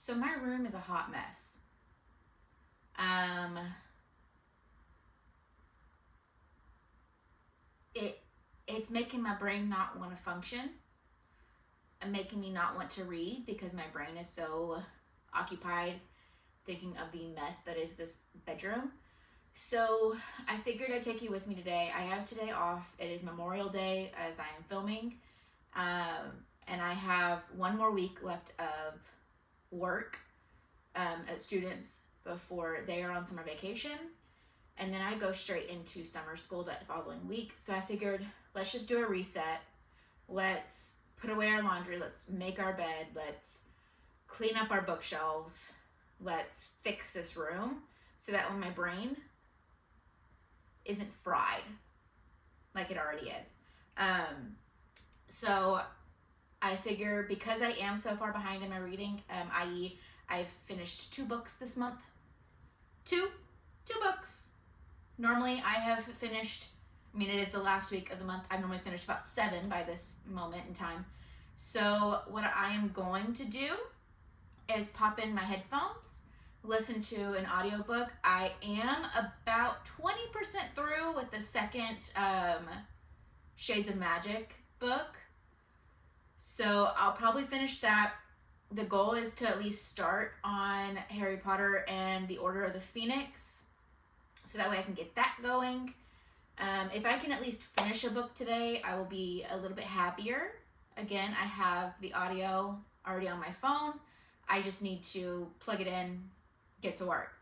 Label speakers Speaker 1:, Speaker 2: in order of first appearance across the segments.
Speaker 1: So my room is a hot mess. Um, it's making my brain not want to function and making me not want to read because my brain is so occupied thinking of the mess that is this bedroom. So I figured I'd take you with me today. I have today off. It is Memorial Day as I am filming. And I have one more week left of work as students before they are on summer vacation. And then I go straight into summer school that following week. So I figured, let's just do a reset. Let's put away our laundry. Let's make our bed. Let's clean up our bookshelves. Let's fix this room so that when my brain isn't fried like it already is. So I figure because I am so far behind in my reading, i.e. I've finished 2 books this month. Two books. Normally I have finished, it is the last week of the month. I've normally finished about 7 by this moment in time. So what I am going to do is pop in my headphones, listen to an audiobook. I am about 20% through with the second Shades of Magic book. So I'll probably finish that. The goal is to at least start on Harry Potter and the Order of the Phoenix, so that way I can get that going. If I can at least finish a book today, I will be a little bit happier. Again, I have the audio already on my phone. I just need to plug it in, get to work.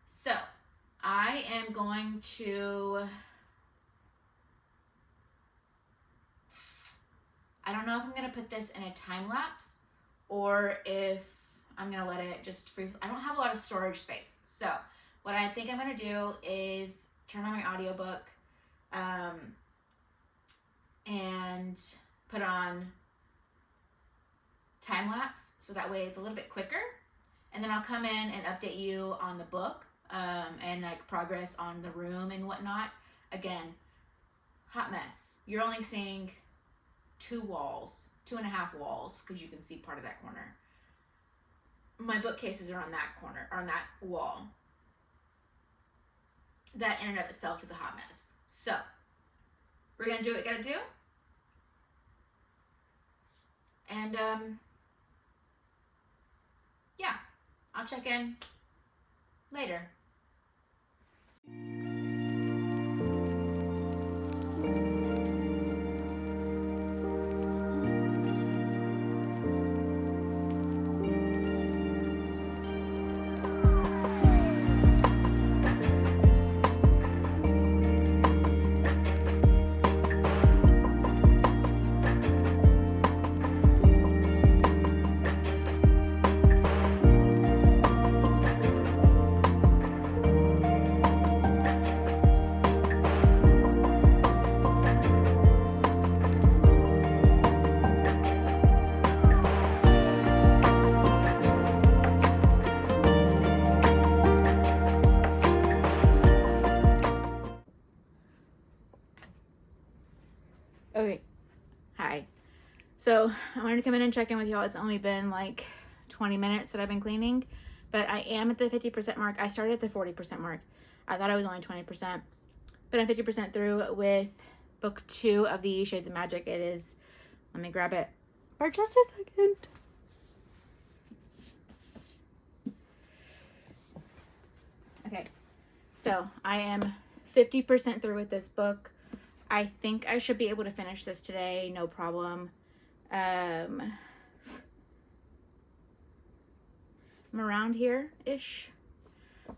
Speaker 1: So I am going to, I don't know if I'm going to put this in a time lapse or if I'm going to let it just free. I don't have a lot of storage space. So what I think I'm going to do is turn on my audiobook and put on time lapse, so that way it's a little bit quicker. And then I'll come in and update you on the book and like progress on the room and whatnot. Again, hot mess. You're only seeing 2.5 walls, because you can see part of that corner. My bookcases are on that corner, or on that wall. That in and of itself is a hot mess. So we're gonna do what we gotta do. And yeah, I'll check in later. Okay, hi. So I wanted to come in and check in with y'all. It's only been like 20 minutes that I've been cleaning, but I am at the 50% mark. I started at the 40% mark. I thought I was only 20%, but I'm 50% through with book 2 of the Shades of Magic. It is, let me grab it for just a second. Okay, so I am 50% through with this book. I think I should be able to finish this today, no problem. I'm around here-ish.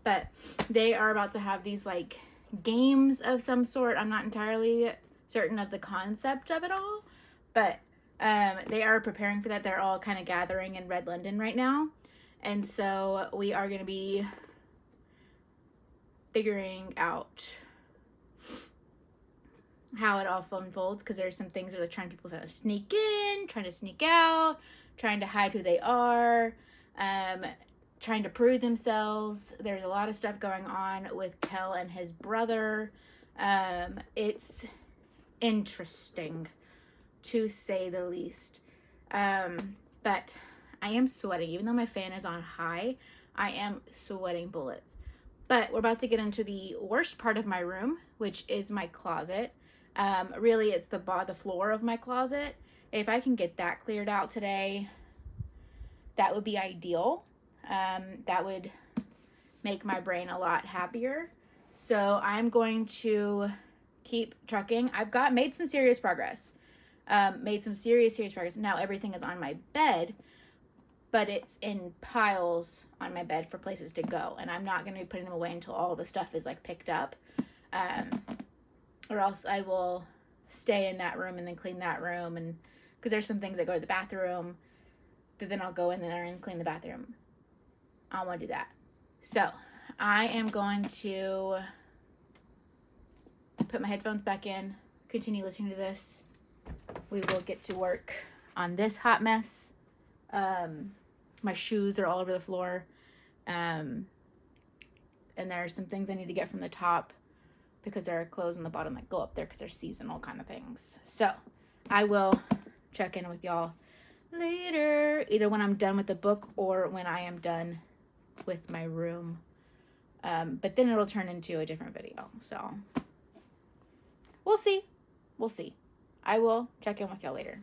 Speaker 1: But they are about to have these like games of some sort. I'm not entirely certain of the concept of it all, but they are preparing for that. They're all kind of gathering in Red London right now. And so we are going to be figuring out how it all unfolds, because there's some things that are trying people to sneak in, trying to sneak out, trying to hide who they are, trying to prove themselves. There's a lot of stuff going on with Kel and his brother. It's interesting, to say the least. But I am sweating. Even though my fan is on high, I am sweating bullets. But we're about to get into the worst part of my room, which is my closet. Really, it's the floor of my closet. If I can get that cleared out today, that would be ideal. That would make my brain a lot happier. So I'm going to keep trucking. Made some serious progress. Made some serious progress. Now everything is on my bed, but it's in piles on my bed for places to go. And I'm not going to be putting them away until all the stuff is like picked up. Or else I will stay in that room and then clean that room. And because there's some things that go to the bathroom, that then I'll go in there and clean the bathroom. I don't want to do that. So I am going to put my headphones back in, continue listening to this. We will get to work on this hot mess. My shoes are all over the floor. And there are some things I need to get from the top because there are clothes on the bottom that go up there because they're seasonal kind of things. So I will check in with y'all later, either when I'm done with the book or when I am done with my room. But then it'll turn into a different video. So we'll see. We'll see. I will check in with y'all later.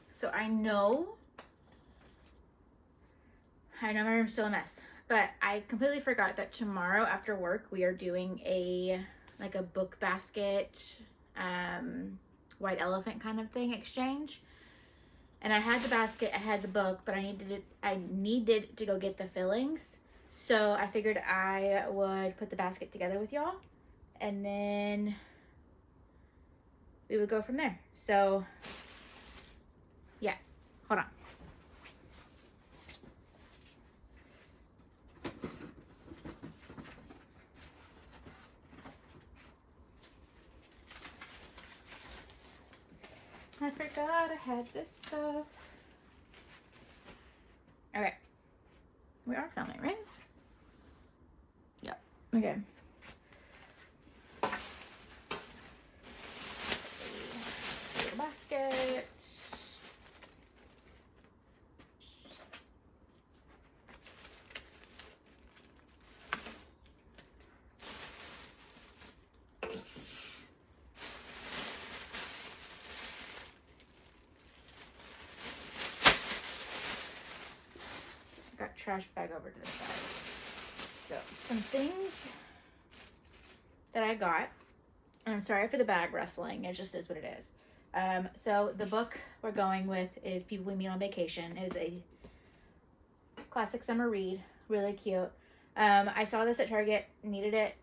Speaker 1: So I know my room's still a mess, but I completely forgot that tomorrow after work we are doing a book basket, white elephant kind of thing exchange. And I had the basket, I had the book, but I needed to go get the fillings. So I figured I would put the basket together with y'all, and then we would go from there. So yeah, hold on. I forgot I had this stuff. Okay. We are filming, right? Yep. Okay. Little basket. Trash bag over to the side. So some things that I got, and I'm sorry for the bag rustling, it just is what it is. So the book we're going with is People We Meet on Vacation. It is a classic summer read, really cute. I saw this at Target, needed it.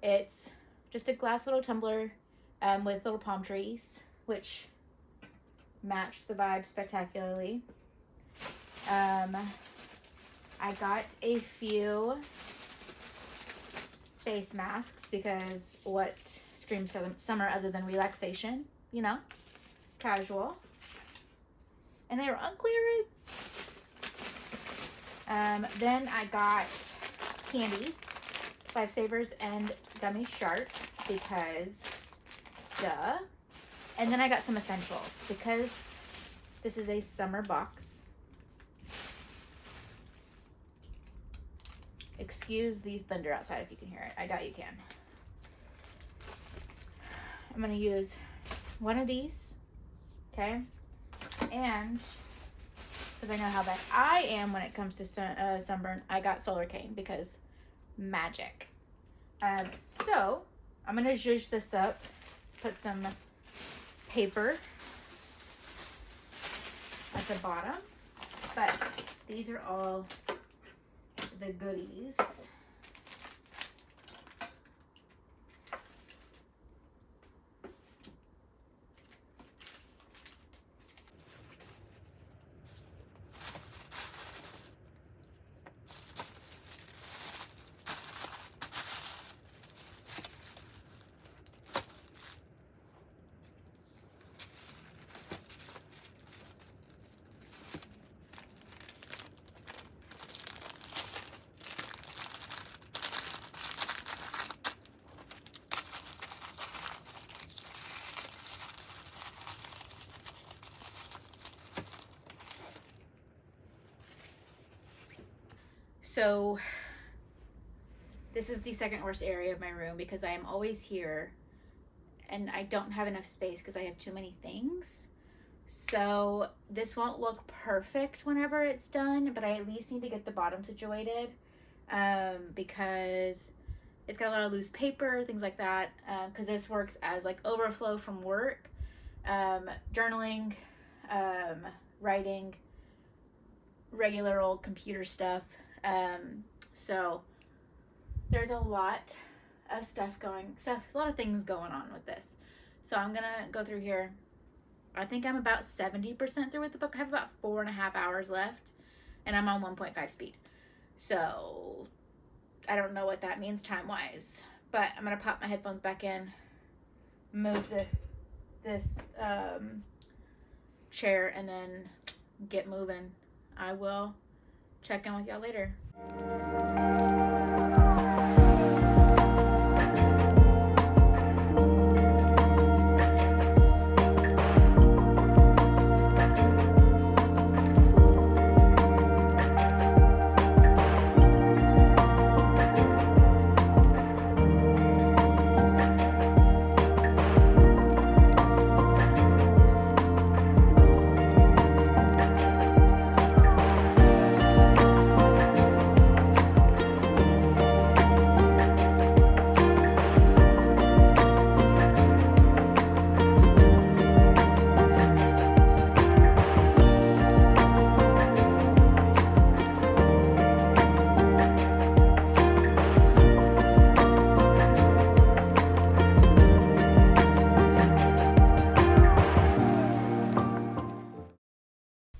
Speaker 1: It's just a glass little tumbler with little palm trees, which match the vibe spectacularly. I got a few face masks because what screams summer other than relaxation, you know, casual. And they were on clearance. Then I got candies, Lifesavers and Gummy Sharks because duh. And then I got some essentials because this is a summer box. Excuse the thunder outside if you can hear it. I doubt you can. I'm going to use one of these, okay? And because I know how bad I am when it comes to sunburn, I got Solar Cane because magic. So I'm going to zhuzh this up, put some paper at the bottom, but these are all the goodies So this is the second worst area of my room because I am always here and I don't have enough space because I have too many things. So this won't look perfect whenever it's done, but I at least need to get the bottom situated because it's got a lot of loose paper, things like that, because this works as like overflow from work, journaling, writing, regular old computer stuff. So there's a lot of a lot of things going on with this. So I'm gonna go through here. I think I'm about 70% through with the book. I have about 4.5 hours left, and I'm on 1.5 speed. So I don't know what that means time-wise, but I'm gonna pop my headphones back in, move this chair, and then get moving. I will check in with y'all later.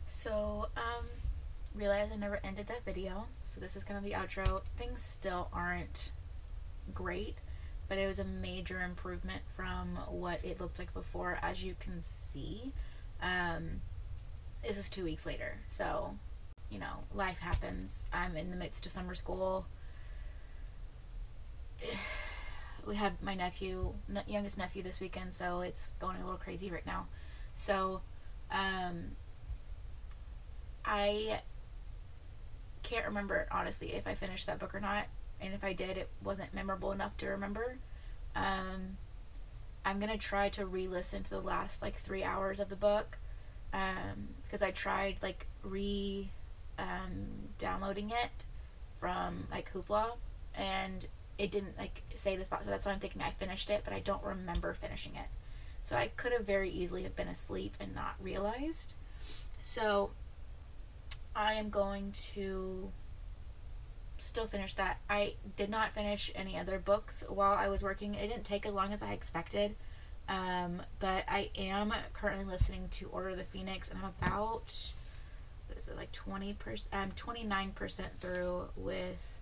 Speaker 1: So, realized I never ended that video, so this is kind of the outro. Things still aren't great, but it was a major improvement from what it looked like before. As you can see, this is 2 weeks later, so, you know, life happens. I'm in the midst of summer school. We have my youngest nephew this weekend, so it's going a little crazy right now. So, I can't remember, honestly, if I finished that book or not. And if I did, it wasn't memorable enough to remember. I'm going to try to re-listen to the last, 3 hours of the book. Because I tried, downloading it from, Hoopla. And it didn't, say the spot. So that's why I'm thinking I finished it, but I don't remember finishing it. So I could have very easily have been asleep and not realized. So I am going to still finish that. I did not finish any other books while I was working. It didn't take as long as I expected, but I am currently listening to Order of the Phoenix, and I'm about, 20%, I'm 29% through with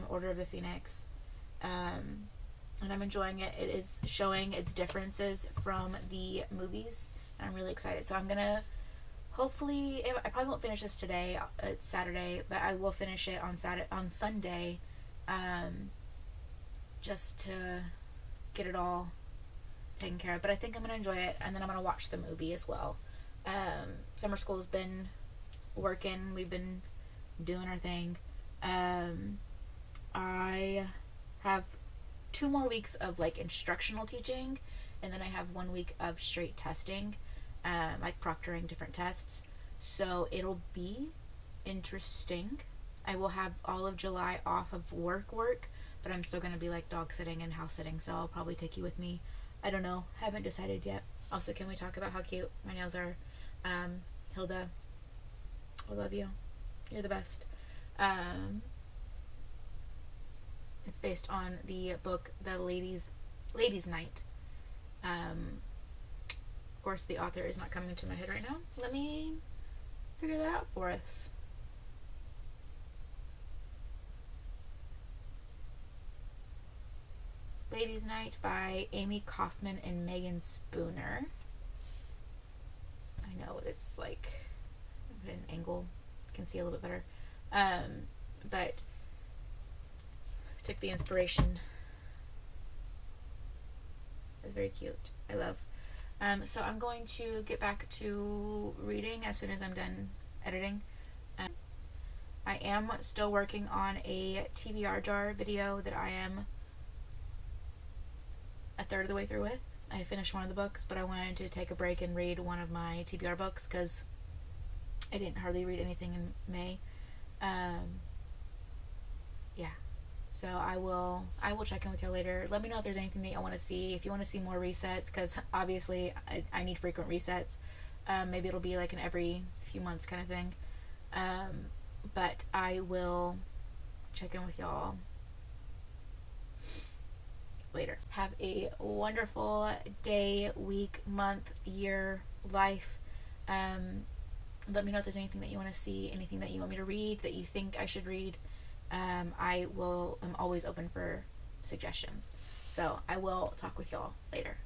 Speaker 1: Order of the Phoenix, and I'm enjoying it. It is showing its differences from the movies, and I'm really excited. So I'm gonna hopefully, I probably won't finish this today. It's Saturday, but I will finish it on Sunday, just to get it all taken care of. But I think I'm gonna enjoy it, and then I'm gonna watch the movie as well. Summer school's been working. We've been doing our thing. I have 2 more weeks of instructional teaching, and then I have 1 week of straight testing. Proctoring different tests. So it'll be interesting. I will have all of July off of work, but I'm still going to be dog sitting and house sitting, so I'll probably take you with me. I don't know. Haven't decided yet. Also, can we talk about how cute my nails are? Hilda, I love you. You're the best. It's based on the book The Ladies' Night. Of course, the author is not coming to my head right now. Let me figure that out for us. Ladies' Night by Amy Kaufman and Megan Spooner. I know it's put an angle, you can see a little bit better. But took the inspiration. It's very cute. I love. So I'm going to get back to reading as soon as I'm done editing. I
Speaker 2: am still working on a TBR jar video that I am a third of the way through with. I finished one of the books, but I wanted to take a break and read one of my TBR books because I didn't hardly read anything in May. Yeah. So I will check in with y'all later. Let me know if there's anything that y'all want to see. If you want to see more resets, because obviously I need frequent resets. Maybe it'll be like an every few months kind of thing. But I will check in with y'all later. Have a wonderful day, week, month, year, life. Let me know if there's anything that you want to see, anything that you want me to read, that you think I should read. I'm always open for suggestions. So I will talk with y'all later.